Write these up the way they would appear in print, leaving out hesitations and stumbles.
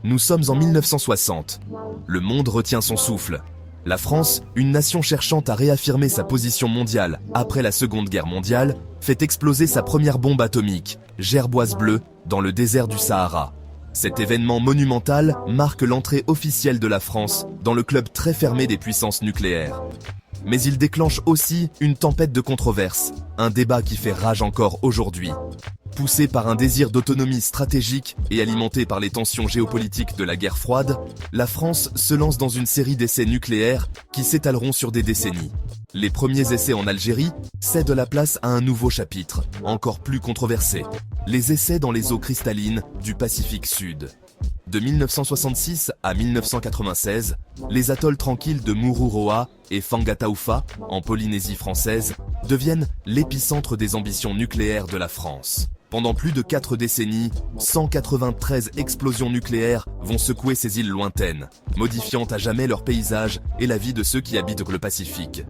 Nous sommes en 1960. Le monde retient son souffle. La France, une nation cherchant à réaffirmer sa position mondiale après la Seconde Guerre mondiale, fait exploser sa première bombe atomique, Gerboise bleue, dans le désert du Sahara. Cet événement monumental marque l'entrée officielle de la France dans le club très fermé des puissances nucléaires. Mais il déclenche aussi une tempête de controverses, un débat qui fait rage encore aujourd'hui. Poussé par un désir d'autonomie stratégique et alimenté par les tensions géopolitiques de la guerre froide, la France se lance dans une série d'essais nucléaires qui s'étaleront sur des décennies. Les premiers essais en Algérie cèdent la place à un nouveau chapitre, encore plus controversé. Les essais dans les eaux cristallines du Pacifique Sud. De 1966 à 1996, les atolls tranquilles de Mururoa et Fangataufa, en Polynésie française, deviennent l'épicentre des ambitions nucléaires de la France. Pendant plus de 4 décennies, 193 explosions nucléaires vont secouer ces îles lointaines, modifiant à jamais leur paysage et la vie de ceux qui habitent le Pacifique.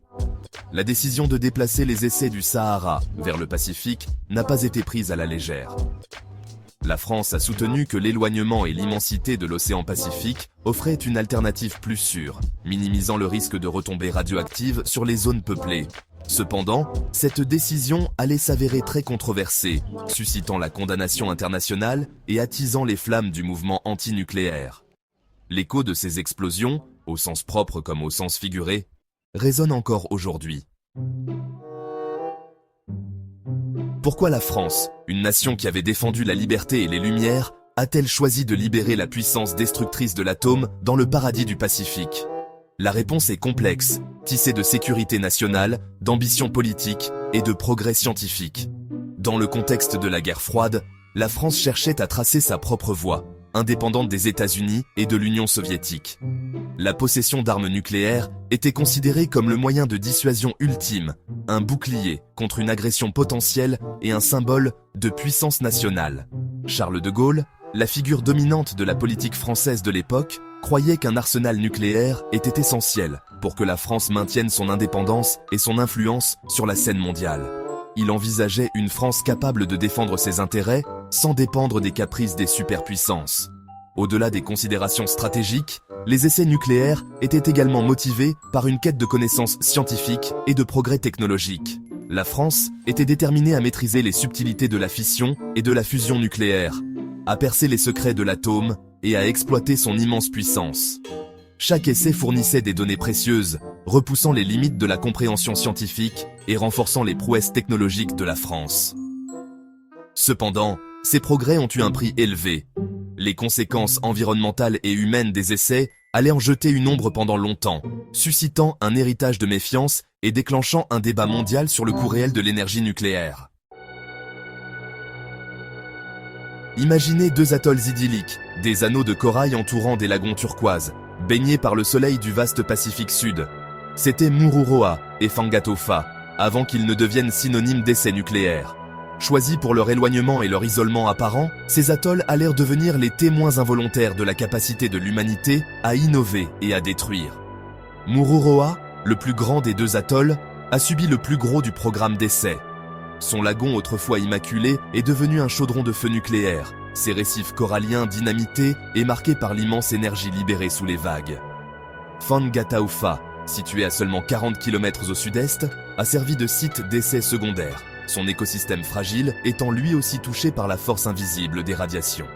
La décision de déplacer les essais du Sahara vers le Pacifique n'a pas été prise à la légère. La France a soutenu que l'éloignement et l'immensité de l'océan Pacifique offraient une alternative plus sûre, minimisant le risque de retombées radioactives sur les zones peuplées. Cependant, cette décision allait s'avérer très controversée, suscitant la condamnation internationale et attisant les flammes du mouvement antinucléaire. L'écho de ces explosions, au sens propre comme au sens figuré, résonne encore aujourd'hui. Pourquoi la France, une nation qui avait défendu la liberté et les Lumières, a-t-elle choisi de libérer la puissance destructrice de l'atome dans le paradis du Pacifique ? La réponse est complexe, tissée de sécurité nationale, d'ambition politique et de progrès scientifique. Dans le contexte de la guerre froide, la France cherchait à tracer sa propre voie, indépendante des États-Unis et de l'Union soviétique. La possession d'armes nucléaires était considérée comme le moyen de dissuasion ultime, un bouclier contre une agression potentielle et un symbole de puissance nationale. Charles de Gaulle, la figure dominante de la politique française de l'époque, croyait qu'un arsenal nucléaire était essentiel pour que la France maintienne son indépendance et son influence sur la scène mondiale. Il envisageait une France capable de défendre ses intérêts sans dépendre des caprices des superpuissances. Au-delà des considérations stratégiques, les essais nucléaires étaient également motivés par une quête de connaissances scientifiques et de progrès technologiques. La France était déterminée à maîtriser les subtilités de la fission et de la fusion nucléaire, à percer les secrets de l'atome et à exploiter son immense puissance. Chaque essai fournissait des données précieuses, repoussant les limites de la compréhension scientifique et renforçant les prouesses technologiques de la France. Cependant, ces progrès ont eu un prix élevé. Les conséquences environnementales et humaines des essais allaient en jeter une ombre pendant longtemps, suscitant un héritage de méfiance et déclenchant un débat mondial sur le coût réel de l'énergie nucléaire. Imaginez 2 atolls idylliques, des anneaux de corail entourant des lagons turquoises, baignés par le soleil du vaste Pacifique Sud. C'était Mururoa et Fangataufa, avant qu'ils ne deviennent synonymes d'essais nucléaires. Choisis pour leur éloignement et leur isolement apparent, ces atolls allèrent devenir les témoins involontaires de la capacité de l'humanité à innover et à détruire. Mururoa, le plus grand des 2 atolls, a subi le plus gros du programme d'essais. Son lagon autrefois immaculé est devenu un chaudron de feu nucléaire, ses récifs coralliens dynamités et marqués par l'immense énergie libérée sous les vagues. Fangataufa, situé à seulement 40 km au sud-est, a servi de site d'essai secondaire, son écosystème fragile étant lui aussi touché par la force invisible des radiations.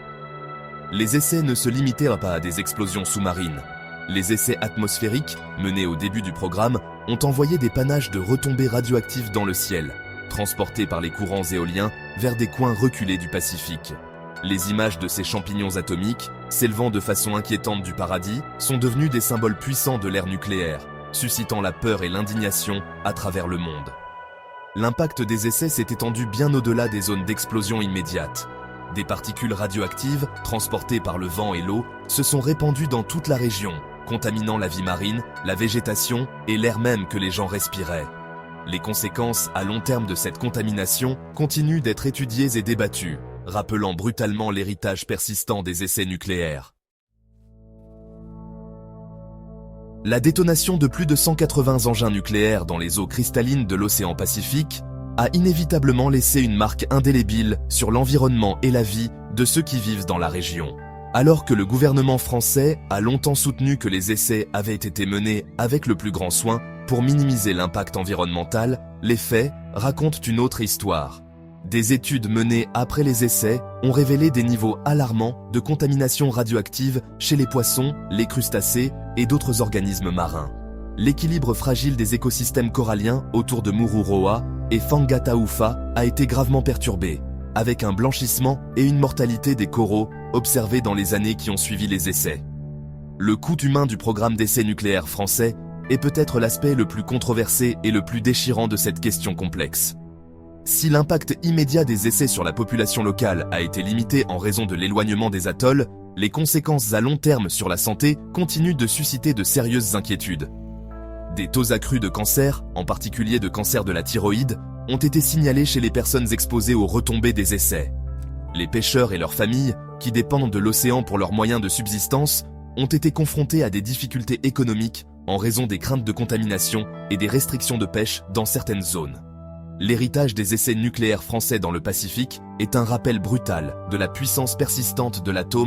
Les essais ne se limitèrent pas à des explosions sous-marines. Les essais atmosphériques, menés au début du programme, ont envoyé des panaches de retombées radioactives dans le ciel, transportés par les courants éoliens vers des coins reculés du Pacifique. Les images de ces champignons atomiques, s'élevant de façon inquiétante du paradis, sont devenues des symboles puissants de l'ère nucléaire, suscitant la peur et l'indignation à travers le monde. L'impact des essais s'est étendu bien au-delà des zones d'explosion immédiate. Des particules radioactives, transportées par le vent et l'eau, se sont répandues dans toute la région, contaminant la vie marine, la végétation et l'air même que les gens respiraient. Les conséquences à long terme de cette contamination continuent d'être étudiées et débattues, rappelant brutalement l'héritage persistant des essais nucléaires. La détonation de plus de 180 engins nucléaires dans les eaux cristallines de l'océan Pacifique a inévitablement laissé une marque indélébile sur l'environnement et la vie de ceux qui vivent dans la région. Alors que le gouvernement français a longtemps soutenu que les essais avaient été menés avec le plus grand soin pour minimiser l'impact environnemental, les faits racontent une autre histoire. Des études menées après les essais ont révélé des niveaux alarmants de contamination radioactive chez les poissons, les crustacés et d'autres organismes marins. L'équilibre fragile des écosystèmes coralliens autour de Mururoa et Fangataufa a été gravement perturbé, avec un blanchissement et une mortalité des coraux observés dans les années qui ont suivi les essais. Le coût humain du programme d'essais nucléaires français est peut-être l'aspect le plus controversé et le plus déchirant de cette question complexe. Si l'impact immédiat des essais sur la population locale a été limité en raison de l'éloignement des atolls, les conséquences à long terme sur la santé continuent de susciter de sérieuses inquiétudes. Des taux accrus de cancer, en particulier de cancer de la thyroïde, ont été signalés chez les personnes exposées aux retombées des essais. Les pêcheurs et leurs familles, qui dépendent de l'océan pour leurs moyens de subsistance, ont été confrontés à des difficultés économiques en raison des craintes de contamination et des restrictions de pêche dans certaines zones. L'héritage des essais nucléaires français dans le Pacifique est un rappel brutal de la puissance persistante de l'atome